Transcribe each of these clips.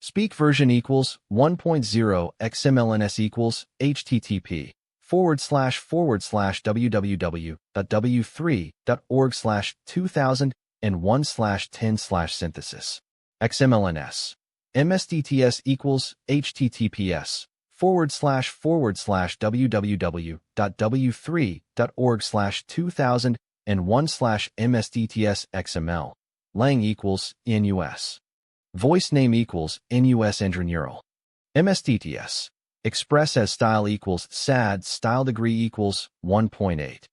Speak version equals 1.0 XMLNS equals http://www.w3.org/2001/10/synthesis. XMLNS. MSDTS equals https://www.w3.org/2001/MSDTS Lang equals NUS. Voice name equals NUS Neural. MSDTS. Express as style equals SAD. Style degree equals 1.8.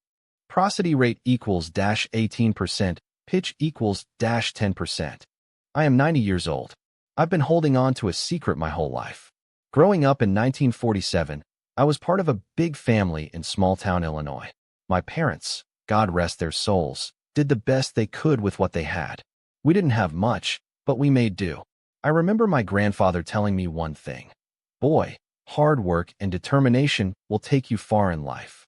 Prosody rate equals -18%. Pitch equals -10%. I am 90 years old. I've been holding on to a secret my whole life. Growing up in 1947, I was part of a big family in small-town Illinois. My parents, God rest their souls, did the best they could with what they had. We didn't have much, but we made do. I remember my grandfather telling me one thing. Boy, hard work and determination will take you far in life.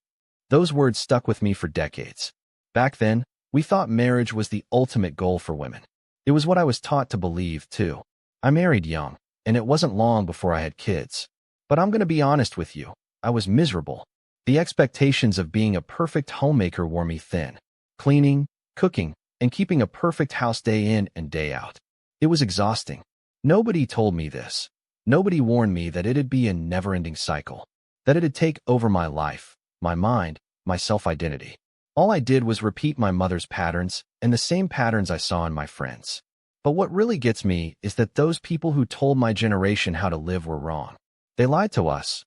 Those words stuck with me for decades. Back then, we thought marriage was the ultimate goal for women. It was what I was taught to believe, too. I married young, and it wasn't long before I had kids. But I'm going to be honest with you, I was miserable. The expectations of being a perfect homemaker wore me thin. Cleaning, cooking, and keeping a perfect house day in and day out. It was exhausting. Nobody told me this. Nobody warned me that it'd be a never-ending cycle, that it'd take over my life, my mind, my self-identity. All I did was repeat my mother's patterns and the same patterns I saw in my friends. But what really gets me is that those people who told my generation how to live were wrong. They lied to us.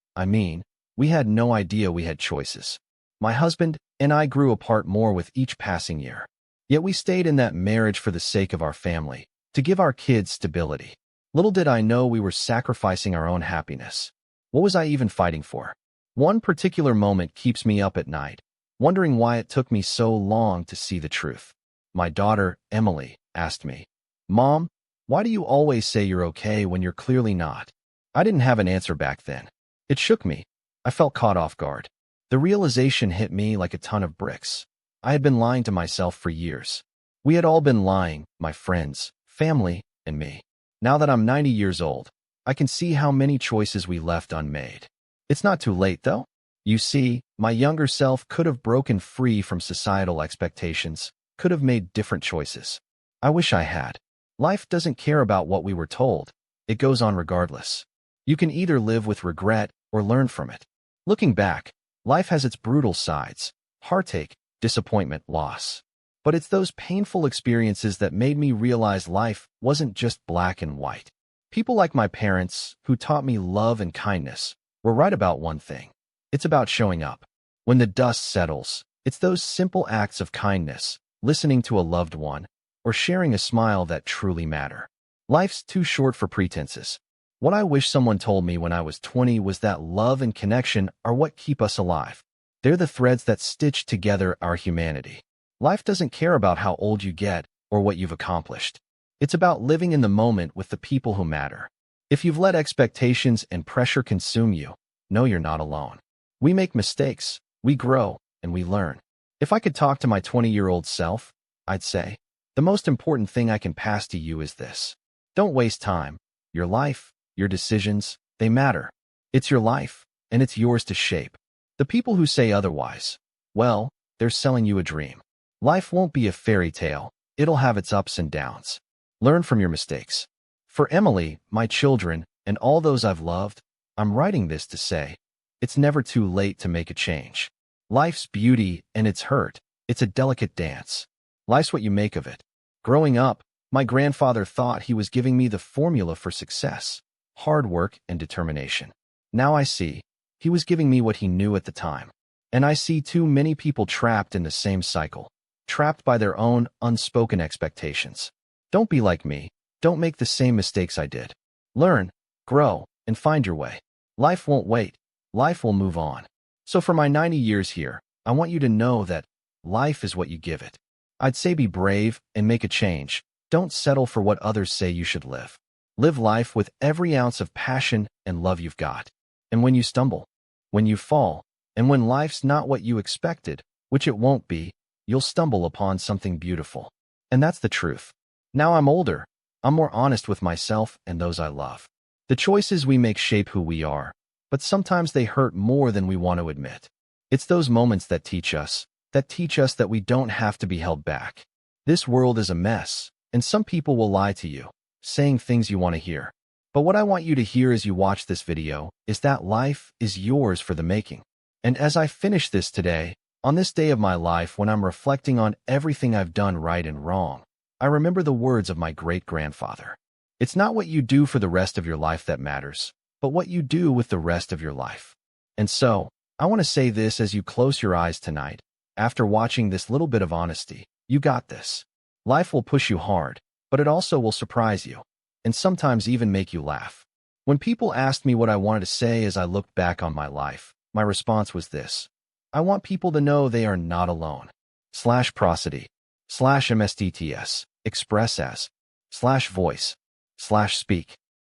We had no idea we had choices. My husband and I grew apart more with each passing year. Yet we stayed in that marriage for the sake of our family, to give our kids stability. Little did I know we were sacrificing our own happiness. What was I even fighting for? One particular moment keeps me up at night, wondering why it took me so long to see the truth. My daughter, Emily, asked me, "Mom, why do you always say you're okay when you're clearly not?" I didn't have an answer back then. It shook me. I felt caught off guard. The realization hit me like a ton of bricks. I had been lying to myself for years. We had all been lying, my friends, family, and me. Now that I'm 90 years old, I can see how many choices we left unmade. It's not too late, though. You see, my younger self could have broken free from societal expectations, could have made different choices. I wish I had. Life doesn't care about what we were told. It goes on regardless. You can either live with regret or learn from it. Looking back, life has its brutal sides: heartache, disappointment, loss. But it's those painful experiences that made me realize life wasn't just black and white. People like my parents, who taught me love and kindness, were right about one thing. It's about showing up. When the dust settles, it's those simple acts of kindness, listening to a loved one, or sharing a smile that truly matter. Life's too short for pretenses. What I wish someone told me when I was 20 was that love and connection are what keep us alive. They're the threads that stitch together our humanity. Life doesn't care about how old you get or what you've accomplished. It's about living in the moment with the people who matter. If you've let expectations and pressure consume you, know you're not alone. We make mistakes, we grow, and we learn. If I could talk to my 20-year-old self, I'd say, the most important thing I can pass to you is this. Don't waste time. Your life, your decisions, they matter. It's your life, and it's yours to shape. The people who say otherwise, well, they're selling you a dream. Life won't be a fairy tale. It'll have its ups and downs. Learn from your mistakes. For Emily, my children, and all those I've loved, I'm writing this to say, it's never too late to make a change. Life's beauty and its hurt, it's a delicate dance. Life's what you make of it. Growing up, my grandfather thought he was giving me the formula for success: hard work and determination. Now I see, he was giving me what he knew at the time. And I see too many people trapped in the same cycle, trapped by their own unspoken expectations. Don't be like me. Don't make the same mistakes I did. Learn, grow, and find your way. Life won't wait. Life will move on. So for my 90 years here, I want you to know that life is what you give it. I'd say be brave and make a change. Don't settle for what others say you should live. Live life with every ounce of passion and love you've got. And when you stumble, when you fall, and when life's not what you expected, which it won't be, you'll stumble upon something beautiful. And that's the truth. Now I'm older, I'm more honest with myself and those I love. The choices we make shape who we are, but sometimes they hurt more than we want to admit. It's those moments that teach us that we don't have to be held back. This world is a mess, and some people will lie to you, saying things you want to hear. But what I want you to hear as you watch this video is that life is yours for the making. And as I finish this today, on this day of my life when I'm reflecting on everything I've done right and wrong, I remember the words of my great-grandfather. It's not what you do for the rest of your life that matters, but what you do with the rest of your life. And so, I want to say this as you close your eyes tonight. After watching this little bit of honesty, you got this. Life will push you hard, but it also will surprise you, and sometimes even make you laugh. When people asked me what I wanted to say as I looked back on my life, my response was this. I want people to know they are not alone. /prosody, /mstts, express as, /voice, /speak.